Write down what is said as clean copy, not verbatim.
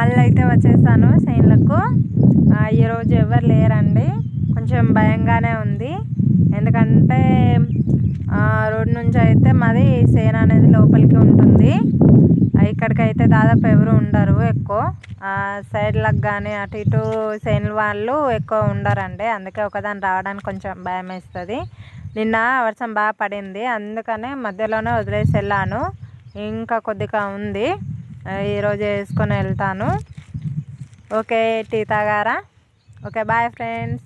మళ్ళీ అయితే వచ్చేసాను చేనులకు. ఈరోజు ఎవరు లేరండి, కొంచెం భయంగానే ఉంది. ఎందుకంటే రోడ్ నుంచి అయితే మాది చేను అనేది లోపలికి ఉంటుంది. ఇక్కడికైతే దాదాపు ఎవరు ఉండరు ఎక్కువ. సైడ్లకు కానీ అటు ఇటు చేనుల వాళ్ళు ఎక్కువ ఉండరండి. అందుకే ఒకదాన్ని రావడానికి కొంచెం భయం వేస్తుంది. నిన్న వర్షం బాగా పడింది, అందుకనే మధ్యలోనే వదిలేసి వెళ్ళాను. ఇంకా కొద్దిగా ఉంది, ఈరోజు వేసుకొని వెళ్తాను. ఓకే, టీ తాగారా? Okay, bye friends.